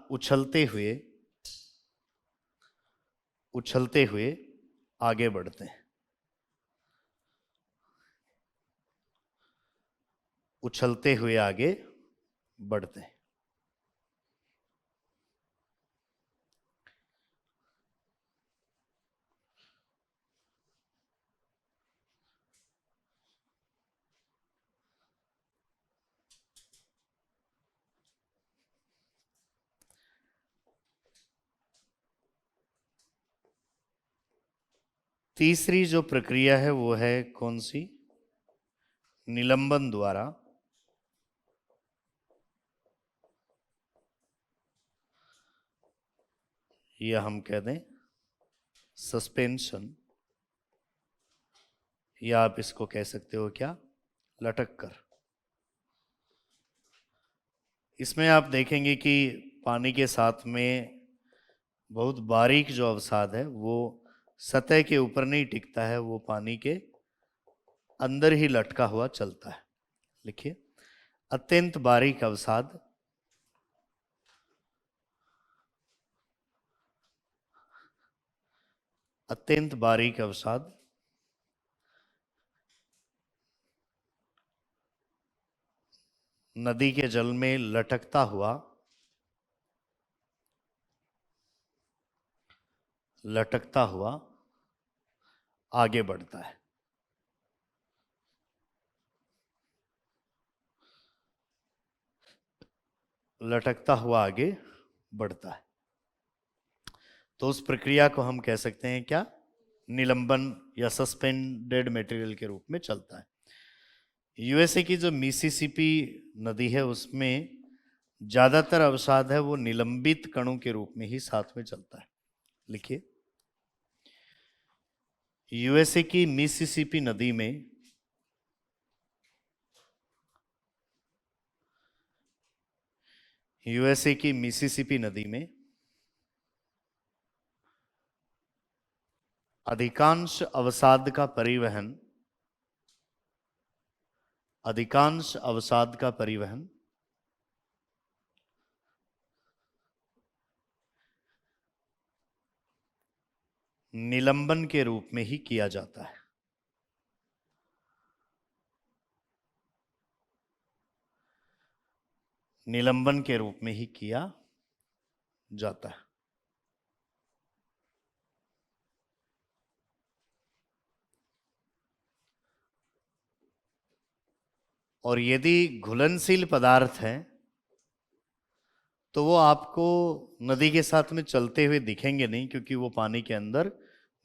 उछलते हुए आगे बढ़ते हैं। उछलते हुए आगे बढ़ते हैं। तीसरी जो प्रक्रिया है वो है कौन सी? निलंबन द्वारा या हम कह दें सस्पेंशन, या आप इसको कह सकते हो क्या, लटक कर। इसमें आप देखेंगे कि पानी के साथ में बहुत बारीक जो अवसाद है वो सतह के ऊपर नहीं टिकता है, वो पानी के अंदर ही लटका हुआ चलता है। लिखिए, अत्यंत बारीक अवसाद अत्यंत बारीक अवसाद नदी के जल में लटकता हुआ आगे बढ़ता है। लटकता हुआ आगे बढ़ता है। तो उस प्रक्रिया को हम कह सकते हैं क्या? निलंबन या सस्पेंडेड मटेरियल के रूप में चलता है। यूएसए की जो मिसिसिपी नदी है उसमें ज्यादातर अवसाद है वो निलंबित कणों के रूप में ही साथ में चलता है। लिखिए, यूएसए की मिसिसिपी नदी में यूएसए की मिसिसिपी नदी में अधिकांश अवसाद का परिवहन निलंबन के रूप में ही किया जाता है। निलंबन के रूप में ही किया जाता है। और यदि घुलनशील पदार्थ है तो वो आपको नदी के साथ में चलते हुए दिखेंगे नहीं, क्योंकि वो पानी के अंदर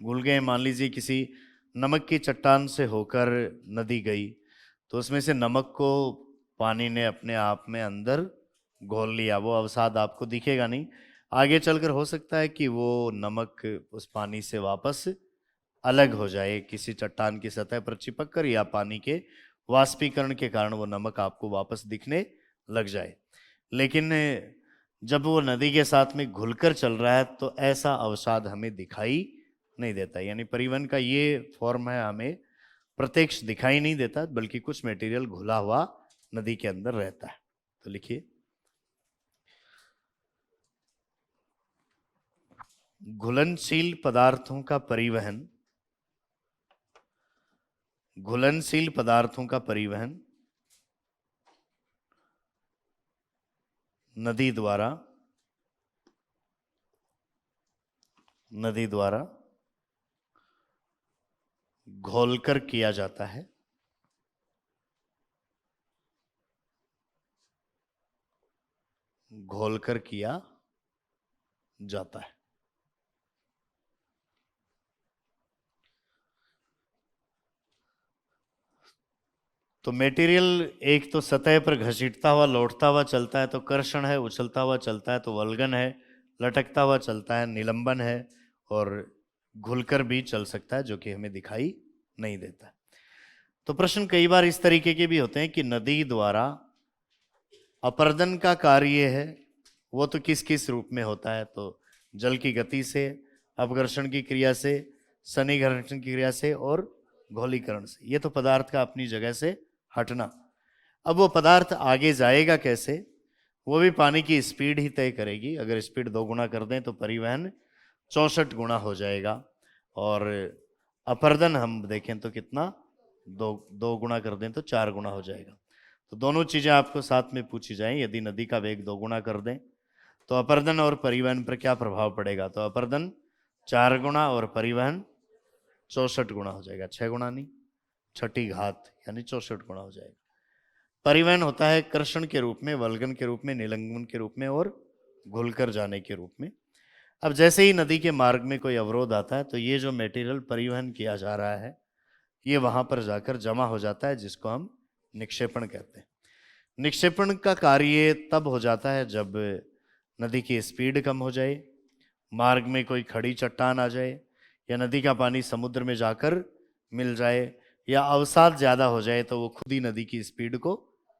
घुल गए। मान लीजिए किसी नमक की चट्टान से होकर नदी गई तो उसमें से नमक को पानी ने अपने आप में अंदर घोल लिया, वो अवसाद आपको दिखेगा नहीं। आगे चलकर हो सकता है कि वो नमक उस पानी से वापस अलग हो जाए, किसी चट्टान की सतह पर चिपक कर, या पानी के वाष्पीकरण के कारण वो नमक आपको वापस दिखने लग जाए। लेकिन जब वो नदी के साथ में घुलकर चल रहा है तो ऐसा अवसाद हमें दिखाई नहीं देता। यानी परिवहन का ये फॉर्म है, हमें प्रत्यक्ष दिखाई नहीं देता, बल्कि कुछ मटेरियल घुला हुआ नदी के अंदर रहता है। तो लिखिए, घुलनशील पदार्थों का परिवहन नदी द्वारा घोलकर किया जाता है। घोलकर किया जाता है। तो मटेरियल एक तो सतह पर घसीटता हुआ लौटता हुआ चलता है तो कर्षण है, उछलता हुआ चलता है तो वल्गन है, लटकता हुआ चलता है निलंबन है, और घुलकर भी चल सकता है जो कि हमें दिखाई नहीं देता। तो प्रश्न कई बार इस तरीके के भी होते हैं कि नदी द्वारा अपर्दन का कार्य है, वो तो किस किस रूप में होता है? तो जल की गति से, अपघर्षण की क्रिया से, सन्निघर्षण की क्रिया से और घोलीकरण से। ये तो पदार्थ का अपनी जगह से हटना। अब वो पदार्थ आगे जाएगा कैसे, वो भी पानी की स्पीड ही तय करेगी। अगर स्पीड 2 गुना कर दें तो परिवहन 64 गुना हो जाएगा, और अपर्दन हम देखें तो कितना, 2 गुना कर दें तो 4 गुना हो जाएगा। तो दोनों चीजें आपको साथ में पूछी जाएं। यदि नदी का वेग 2 गुना कर दें तो अपर्दन और परिवहन पर क्या प्रभाव पड़ेगा? तो अपर्दन 4 गुना और परिवहन 64 गुना हो जाएगा। 6 गुना नहीं, छठी घात यानी 64 गुना हो जाएगा। परिवहन होता है कर्षण के रूप में, वल्गन के रूप में, निलंबन के रूप में और घुलकर जाने के रूप में। अब जैसे ही नदी के मार्ग में कोई अवरोध आता है तो ये जो मटेरियल परिवहन किया जा रहा है ये वहां पर जाकर जमा हो जाता है, जिसको हम निक्षेपण कहते हैं। निक्षेपण का कार्य तब हो जाता है जब नदी की स्पीड कम हो जाए, मार्ग में कोई खड़ी चट्टान आ जाए, या नदी का पानी समुद्र में जाकर मिल जाए, या अवसाद ज़्यादा हो जाए तो वो खुद ही नदी की स्पीड को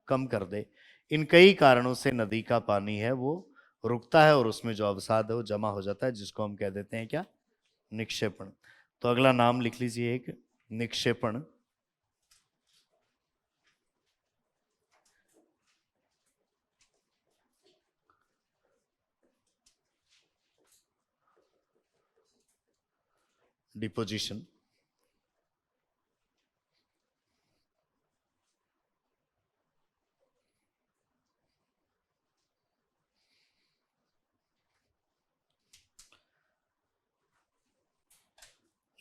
कम कर दे। इन कई कारणों से नदी का पानी है वो रुकता है और उसमें जो अवसाद है वो जमा हो जाता है, जिसको हम कह देते हैं क्या? निक्षेपण। तो अगला नाम लिख लीजिए, एक निक्षेपण। डिपोजिशन।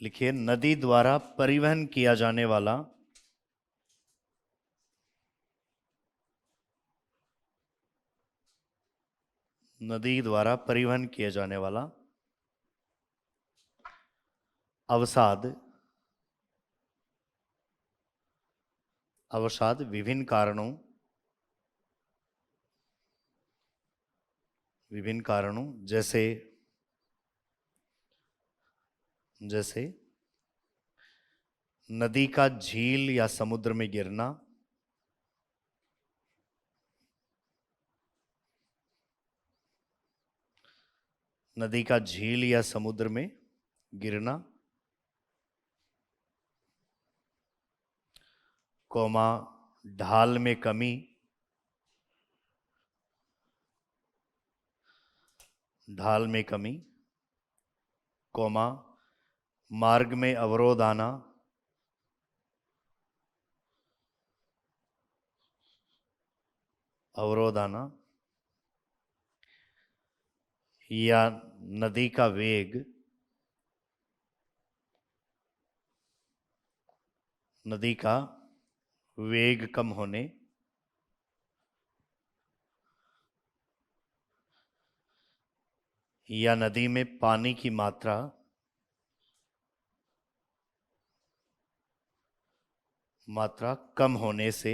लिखिए, नदी द्वारा परिवहन किया जाने वाला नदी द्वारा परिवहन किया जाने वाला अवसाद विभिन्न कारणों जैसे नदी का झील या समुद्र में गिरना, नदी का झील या समुद्र में गिरना, कोमा ढाल में कमी, कोमा मार्ग में अवरोध आना, या नदी का वेग कम होने, या नदी में पानी की मात्रा कम होने से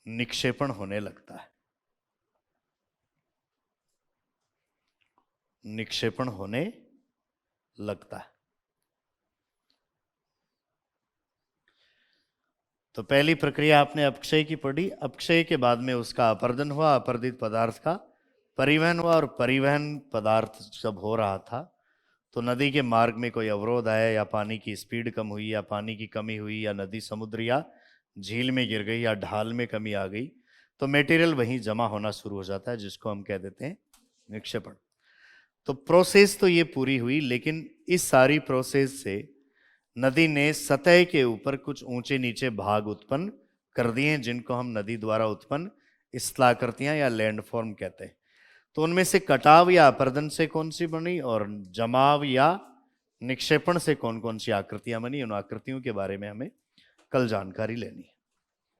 निक्षेपण होने लगता है। तो पहली प्रक्रिया आपने अपक्षय की पढ़ी। अपक्षय के बाद में उसका अपर्दन हुआ, अपर्दित पदार्थ का परिवहन हुआ, और परिवहन पदार्थ जब हो रहा था तो नदी के मार्ग में कोई अवरोध आया, या पानी की स्पीड कम हुई, या पानी की कमी हुई, या नदी समुद्र या झील में गिर गई, या ढाल में कमी आ गई, तो मटेरियल वहीं जमा होना शुरू हो जाता है, जिसको हम कह देते हैं निक्षेपण। तो प्रोसेस तो ये पूरी हुई, लेकिन इस सारी प्रोसेस से नदी ने सतह के ऊपर कुछ ऊंचे नीचे भाग उत्पन्न कर दिए हैं, जिनको हम नदी द्वारा उत्पन्न स्थलाकृतियां या लैंडफॉर्म कहते हैं। तो उनमें से कटाव या अपर्दन से कौन सी बनी, और जमाव या निक्षेपण से कौन कौन सी आकृतियां बनी, उन आकृतियों के बारे में हमें कल जानकारी लेनी है।